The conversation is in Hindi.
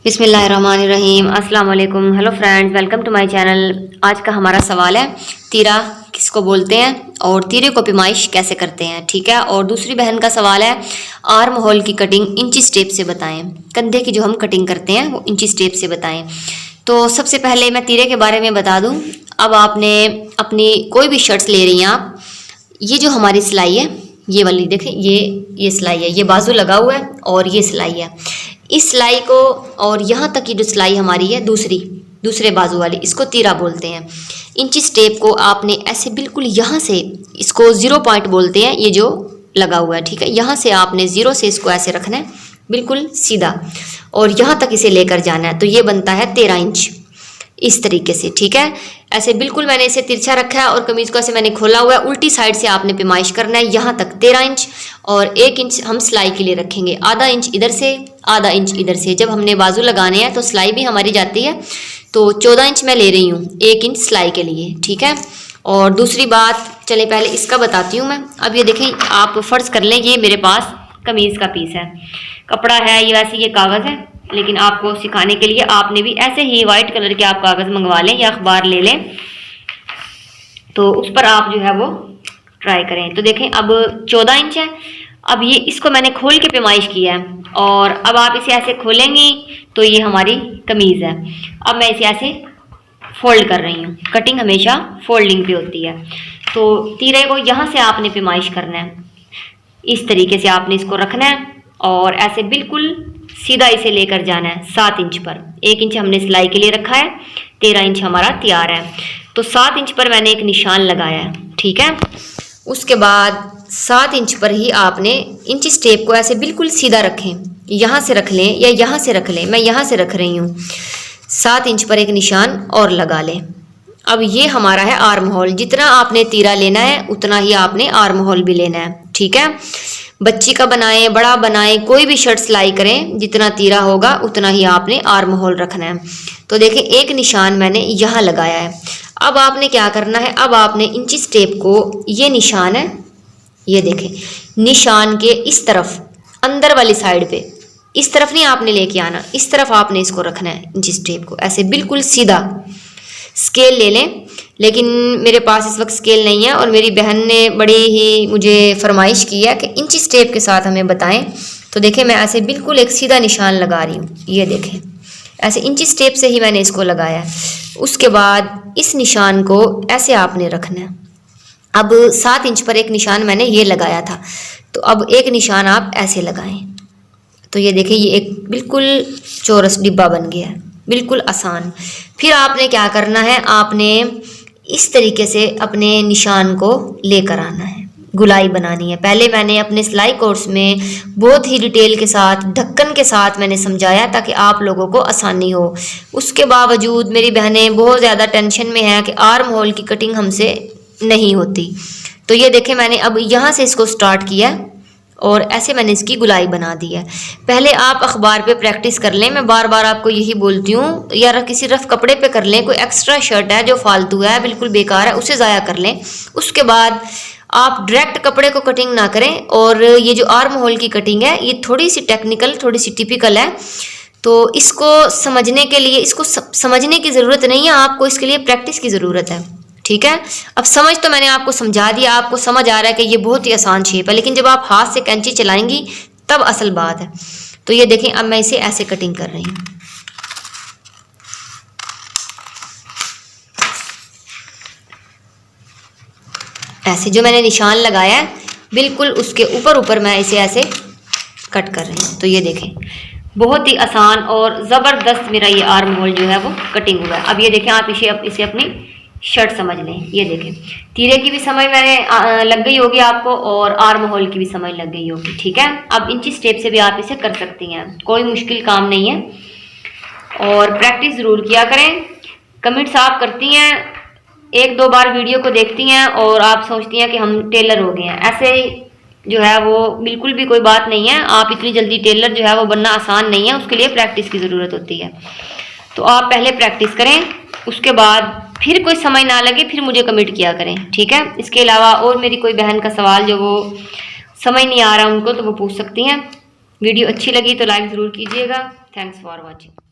बिस्मिल्लाहिर्रहमानिर्रहीम। अस्सलाम वालेकुम। Hello friends, welcome to my channel. आज का हमारा सवाल है तीरा किसको बोलते हैं और तीरे को पैमाइश कैसे करते हैं, ठीक है। और दूसरी बहन का सवाल है आर्म होल की कटिंग इंची स्टेप से बताएं। कंधे की जो हम कटिंग करते हैं वो इंची स्टेप से बताएं। तो सबसे पहले मैं तीरे के बारे में बता दूं। अब आपने अपनी कोई भी शर्ट्स ले रही हैं आप, ये जो हमारी सिलाई है ये वाली देखें, ये सिलाई है, ये बाजू लगा हुआ है और ये सिलाई है। इस सिलाई को और यहाँ तक की जो सिलाई हमारी है दूसरे बाजू वाली, इसको तीरा बोलते हैं। इंची स्टेप को आपने ऐसे बिल्कुल यहाँ से, इसको 0 पॉइंट बोलते हैं, ये जो लगा हुआ है, ठीक है। यहाँ से आपने 0 से इसको ऐसे रखना है बिल्कुल सीधा और यहाँ तक इसे लेकर जाना है। तो ये बनता है 13 इंच इस तरीके से, ठीक है। ऐसे बिल्कुल मैंने इसे तिरछा रखा है और कमीज़ को ऐसे मैंने खोला हुआ है। उल्टी साइड से आपने पैमाइश करना है यहाँ तक 13 इंच और 1 इंच हम सिलाई के लिए रखेंगे। आधा इंच इधर से, आधा इंच इधर से। जब हमने बाजू लगाने हैं तो सिलाई भी हमारी जाती है, तो 14 इंच मैं ले रही हूँ 1 इंच सिलाई के लिए, ठीक है। और दूसरी बात, चले पहले इसका बताती हूँ मैं। अब ये देखें, आप फ़र्ज़ कर लें ये मेरे पास कमीज़ का पीस है, कपड़ा है ये, वैसे ये कागज़ है, लेकिन आपको सिखाने के लिए आपने भी ऐसे ही वाइट कलर के आप कागज़ मंगवा लें या अखबार ले लें, तो उस पर आप जो है वो ट्राई करें। तो देखें अब 14 इंच है। अब ये इसको मैंने खोल के पैमाइश किया है और अब आप इसे ऐसे खोलेंगी तो ये हमारी कमीज़ है। अब मैं इसे ऐसे फोल्ड कर रही हूँ। कटिंग हमेशा फोल्डिंग पे होती है। तो तीरे को यहाँ से आपने पैमाइश करना है, इस तरीके से आपने इसको रखना है और ऐसे बिल्कुल सीधा इसे लेकर जाना है 7 इंच पर। 1 इंच हमने सिलाई के लिए रखा है, 13 इंच हमारा तैयार है। तो 7 इंच पर मैंने एक निशान लगाया है, ठीक है। उसके बाद 7 इंच पर ही आपने इंची स्टेप को ऐसे बिल्कुल सीधा रखें, यहाँ से रख लें या यहाँ से रख लें, मैं यहाँ से रख रही हूँ। 7 इंच पर एक निशान और लगा लें। अब ये हमारा है आर्म होल। जितना आपने तीरा लेना है उतना ही आपने आर्म होल भी लेना है, ठीक है। बच्ची का बनाएं, बड़ा बनाएं, कोई भी शर्ट सिलाई करें, जितना तीरा होगा उतना ही आपने आर्म होल रखना है। तो देखें, एक निशान मैंने यहाँ लगाया है। अब आपने क्या करना है, अब आपने इंची स्टेप को, ये निशान है, ये देखें, निशान के इस तरफ अंदर वाली साइड पे, इस तरफ नहीं आपने लेके आना, इस तरफ आपने इसको रखना है। इंची स्टेप को ऐसे बिल्कुल सीधा, स्केल ले लें, लेकिन मेरे पास इस वक्त स्केल नहीं है और मेरी बहन ने बड़ी ही मुझे फरमाइश की है कि इंची स्टेप के साथ हमें बताएं। तो देखें, मैं ऐसे बिल्कुल एक सीधा निशान लगा रही हूँ, ये देखें, ऐसे इंची स्टेप से ही मैंने इसको लगाया है। उसके बाद इस निशान को ऐसे आपने रखना है। अब 7 इंच पर एक निशान मैंने ये लगाया था, तो अब एक निशान आप ऐसे लगाएं। तो ये देखें, ये एक बिल्कुल चौरस डिब्बा बन गया है, बिल्कुल आसान। फिर आपने क्या करना है, आपने इस तरीके से अपने निशान को लेकर आना है, गुलाई बनानी है। पहले मैंने अपने सिलाई कोर्स में बहुत ही डिटेल के साथ, ढक्कन के साथ मैंने समझाया ताकि आप लोगों को आसानी हो। उसके बावजूद मेरी बहनें बहुत ज़्यादा टेंशन में हैं कि आर्म होल की कटिंग हमसे नहीं होती। तो ये देखें, मैंने अब यहाँ से इसको स्टार्ट किया और ऐसे मैंने इसकी गुलाई बना दी है। पहले आप अखबार पे प्रैक्टिस कर लें, मैं बार बार आपको यही बोलती हूँ, या किसी रफ कपड़े पे कर लें। कोई एक्स्ट्रा शर्ट है जो फालतू है, बिल्कुल बेकार है, उसे ज़ाया कर लें। उसके बाद आप डायरेक्ट कपड़े को कटिंग ना करें। और ये जो आर्म होल की कटिंग है ये थोड़ी सी टेक्निकल, थोड़ी सी टिपिकल है, तो इसको समझने के लिए, इसको समझने की ज़रूरत नहीं है, आपको इसके लिए प्रैक्टिस की ज़रूरत है, ठीक है। अब समझ तो मैंने आपको समझा दिया, आपको समझ आ रहा है कि ये बहुत ही आसान शेप है, लेकिन जब आप हाथ से कैंची चलाएंगी तब असल बात है। तो ये देखें, अब मैं इसे ऐसे कटिंग कर रही हूँ। ऐसे जो मैंने निशान लगाया है बिल्कुल उसके ऊपर मैं इसे ऐसे कट कर रही हूँ। तो ये देखें, बहुत ही आसान और ज़बरदस्त मेरा ये आर्म होल जो है वो कटिंग हुआ है। अब ये देखें, आप इसे अपनी शर्ट समझ लें। ये देखें, तीरे की भी समझ मैंने लग गई होगी आपको और आर्म होल की भी समझ लग गई होगी, ठीक है। अब इंची स्टेप से भी आप इसे कर सकती हैं, कोई मुश्किल काम नहीं है और प्रैक्टिस ज़रूर किया करें। कमेंट्स आप करती हैं, 1-2 बार वीडियो को देखती हैं और आप सोचती हैं कि हम टेलर हो गए हैं। ऐसे जो है वो बिल्कुल भी कोई बात नहीं है। आप इतनी जल्दी टेलर जो है वो बनना आसान नहीं है, उसके लिए प्रैक्टिस की ज़रूरत होती है। तो आप पहले प्रैक्टिस करें, उसके बाद फिर कोई समझ ना लगे फिर मुझे कमेंट किया करें, ठीक है। इसके अलावा और मेरी कोई बहन का सवाल जो वो समझ नहीं आ रहा उनको, तो वो पूछ सकती हैं। वीडियो अच्छी लगी तो लाइक ज़रूर कीजिएगा। Thanks for watching.